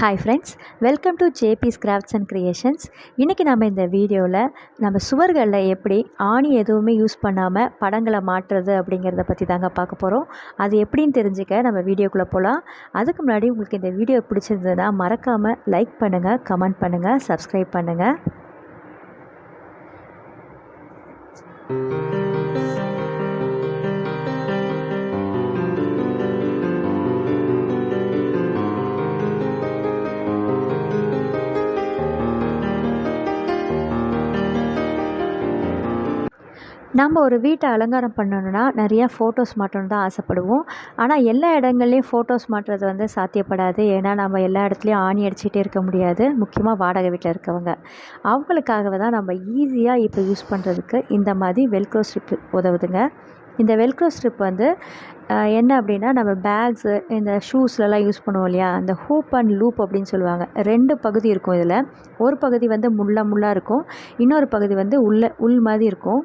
Hi friends, welcome to JP's Crafts and Creations. இன்றைக்கி நம்ம இந்த வீடியோவில் நம்ம சுவர்களில் எப்படி ஆணி எதுவுமே யூஸ் பண்ணாமல் படங்களை மாற்றுறது அப்படிங்கிறத பற்றி தாங்க பார்க்க போகிறோம். அது எப்படின்னு தெரிஞ்சுக்க நம்ம வீடியோக்குள்ளே போகலாம். அதுக்கு முன்னாடி உங்களுக்கு இந்த வீடியோ பிடிச்சிருந்ததுன்னா மறக்காமல் லைக் பண்ணுங்கள், கமெண்ட் பண்ணுங்கள், சப்ஸ்கிரைப் பண்ணுங்கள். நம்ம ஒரு வீட்டை அலங்காரம் பண்ணணுன்னா நிறையா ஃபோட்டோஸ் மாட்டணுன்னு தான் ஆசைப்படுவோம். ஆனால் எல்லா இடங்கள்லையும் ஃபோட்டோஸ் மாட்டுறது வந்து சாத்தியப்படாது. ஏன்னா நம்ம எல்லா இடத்துலையும் ஆணி அடிச்சுட்டே இருக்க முடியாது. முக்கியமாக வாடகை வீட்டில் இருக்கவங்க அவங்களுக்காகவே தான் நம்ம ஈஸியாக இப்போ யூஸ் பண்ணுறதுக்கு இந்த மாதிரி வெல்க்ரோ ஸ்ட்ரிப் உதவுதுங்க. இந்த வெல்க்ரோ ஸ்ட்ரிப் வந்து என்ன அப்படின்னா, நம்ம பேக்ஸு இந்த ஷூஸ்லலாம் யூஸ் பண்ணுவோம் இல்லையா, அந்த ஹூப் அண்ட் லூப் அப்படின்னு சொல்லுவாங்க. 2 பகுதி இருக்கும். இதில் ஒரு பகுதி வந்து முள்ளாக இருக்கும், இன்னொரு பகுதி வந்து உள் மாதிரி இருக்கும்.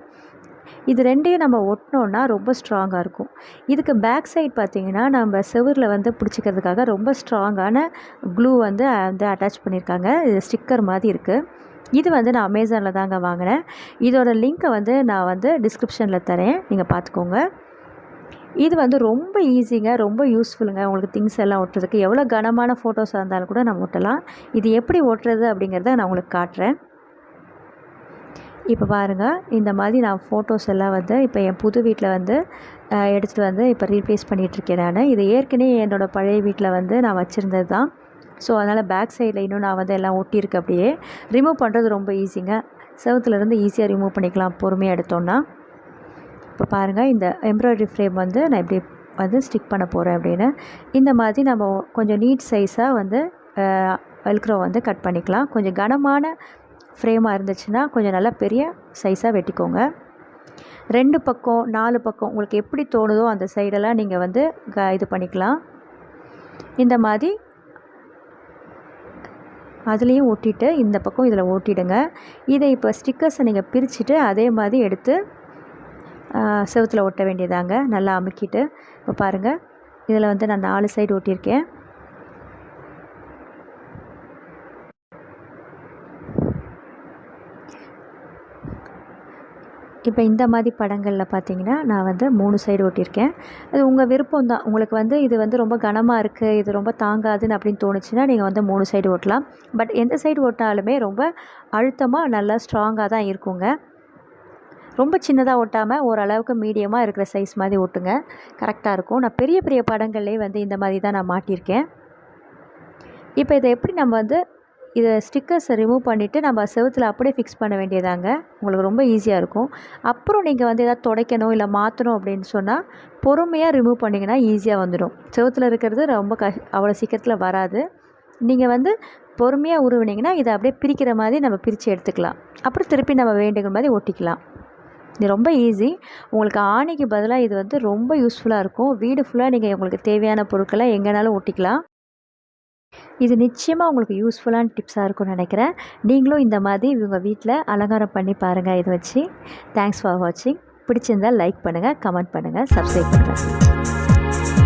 இது ரெண்டையும் நம்ம ஒட்டினோன்னா ரொம்ப ஸ்ட்ராங்காக இருக்கும். இதுக்கு பேக் சைட் பார்த்திங்கன்னா நம்ம செவுரில் வந்து பிடிச்சிக்கிறதுக்காக ரொம்ப ஸ்ட்ராங்கான க்ளூ வந்து அட்டாச் பண்ணியிருக்காங்க. இது ஸ்டிக்கர் மாதிரி இருக்குது. இது வந்து நான் அமேசானில் தாங்க வாங்கினேன். இதோட லிங்க்கை வந்து நான் வந்து டிஸ்கிரிப்ஷனில் தரேன், நீங்கள் பார்த்துக்கோங்க. இது வந்து ரொம்ப ஈஸிங்க, ரொம்ப யூஸ்ஃபுல்லுங்க. உங்களுக்கு திங்ஸ் எல்லாம் ஒட்டுறதுக்கு எவ்வளோ கனமான ஃபோட்டோஸாக இருந்தாலும் கூட நம்ம ஒட்டலாம். இது எப்படி ஒட்டுறது அப்படிங்கிறத நான் உங்களுக்கு காட்டுறேன். இப்போ பாருங்கள், இந்த மாதிரி நான் ஃபோட்டோஸ் எல்லாம் வந்து இப்போ என் புது வீட்டில் வந்து எடுத்துகிட்டு வந்து இப்போ ரீப்ளேஸ் பண்ணிகிட்ருக்கேன் நான். இது ஏற்கனவே என்னோடய பழைய வீட்டில் வந்து நான் வச்சுருந்தது தான். ஸோ அதனால் பேக் சைடில் இன்னும் நான் வந்து எல்லாம் ஒட்டியிருக்கேன். அப்படியே ரிமூவ் பண்ணுறது ரொம்ப ஈஸிங்க. செவத்துலேருந்து ஈஸியாக ரிமூவ் பண்ணிக்கலாம் பொறுமையாக எடுத்தோன்னா. இப்போ பாருங்கள், இந்த எம்ப்ராய்டரி ஃப்ரேம் வந்து நான் இப்படி வந்து ஸ்டிக் பண்ண போகிறேன் அப்படின்னு. இந்த மாதிரி நம்ம கொஞ்சம் நீட் சைஸாக வந்து வெல்க்ரோ வந்து கட் பண்ணிக்கலாம். கொஞ்சம் கனமான ஃப்ரேமாக இருந்துச்சுன்னா கொஞ்சம் நல்லா பெரிய சைஸாக வெட்டிக்கோங்க. 2 பக்கம் 4 பக்கம் உங்களுக்கு எப்படி தோணுதோ அந்த சைடெல்லாம் நீங்கள் வந்து இது பண்ணிக்கலாம். இந்த மாதிரி அதுலேயும் ஒட்டிட்டு இந்த பக்கம் இதில் ஓட்டிடுங்க. இதை இப்போ ஸ்டிக்கர்ஸை நீங்கள் பிரிச்சுட்டு அதே மாதிரி எடுத்து செவுத்தில் ஒட்ட வேண்டியதாங்க. நல்லா அமுக்கிட்டு இப்போ பாருங்கள், இதில் வந்து நான் 4 சைடு ஒட்டியிருக்கேன். இப்போ இந்த மாதிரி படங்களில் பார்த்தீங்கன்னா நான் வந்து 3 சைடு ஒட்டியிருக்கேன். அது உங்கள் விருப்பம் தான். உங்களுக்கு வந்து இது வந்து ரொம்ப கனமாக இருக்குது, இது ரொம்ப தாங்காதுன்னு அப்படின்னு தோணுச்சுன்னா நீங்கள் வந்து 3 சைடு ஓட்டலாம். பட் எந்த சைடு ஓட்டினாலுமே ரொம்ப அழுத்தமாக நல்லா ஸ்ட்ராங்காக தான் இருக்குங்க. ரொம்ப சின்னதாக ஒட்டாமல் ஓரளவுக்கு மீடியமாக இருக்கிற சைஸ் மாதிரி ஓட்டுங்க, கரெக்டாக இருக்கும். நான் பெரிய பெரிய படங்கள்லேயே வந்து இந்த மாதிரி தான் நான் மாட்டியிருக்கேன். இப்போ இதை எப்படி நம்ம வந்து இதை ஸ்டிக்கர்ஸை ரிமூவ் பண்ணிவிட்டு நம்ம செவுத்தில் அப்படியே ஃபிக்ஸ் பண்ண வேண்டியதாங்க. உங்களுக்கு ரொம்ப ஈஸியாக இருக்கும். அப்புறம் நீங்கள் வந்து எதாவது துடைக்கணும் இல்லை மாற்றணும் அப்படின்னு சொன்னால் பொறுமையாக ரிமூவ் பண்ணிங்கன்னா ஈஸியாக வந்துடும். செவுத்தில் இருக்கிறது ரொம்ப அவ்வளோ சீக்கிரத்தில் வராது. நீங்கள் வந்து பொறுமையாக உருவினீங்கன்னா இதை அப்படியே பிரிக்கிற மாதிரி நம்ம பிரித்து எடுத்துக்கலாம். அப்புறம் திருப்பி நம்ம வேண்டுங்கிற மாதிரி ஒட்டிக்கலாம். இது ரொம்ப ஈஸி. உங்களுக்கு ஆணிக்கு பதிலாக இது வந்து ரொம்ப யூஸ்ஃபுல்லாக இருக்கும். வீடு ஃபுல்லாக நீங்கள் உங்களுக்கு தேவையான பொருட்களை எங்கேனாலும் ஒட்டிக்கலாம். இது நிச்சயமாக உங்களுக்கு யூஸ்ஃபுல்லான டிப்ஸாக இருக்கும்னு நினைக்கிறேன். நீங்களும் இந்த மாதிரி உங்கள் வீட்டில் அலங்காரம் பண்ணி பாருங்கள் இதை வச்சு. தேங்க்ஸ் ஃபார் வாட்சிங். பிடிச்சிருந்தால் லைக் பண்ணுங்கள், கமெண்ட் பண்ணுங்கள், சப்ஸ்கிரைப் பண்ணுங்கள்.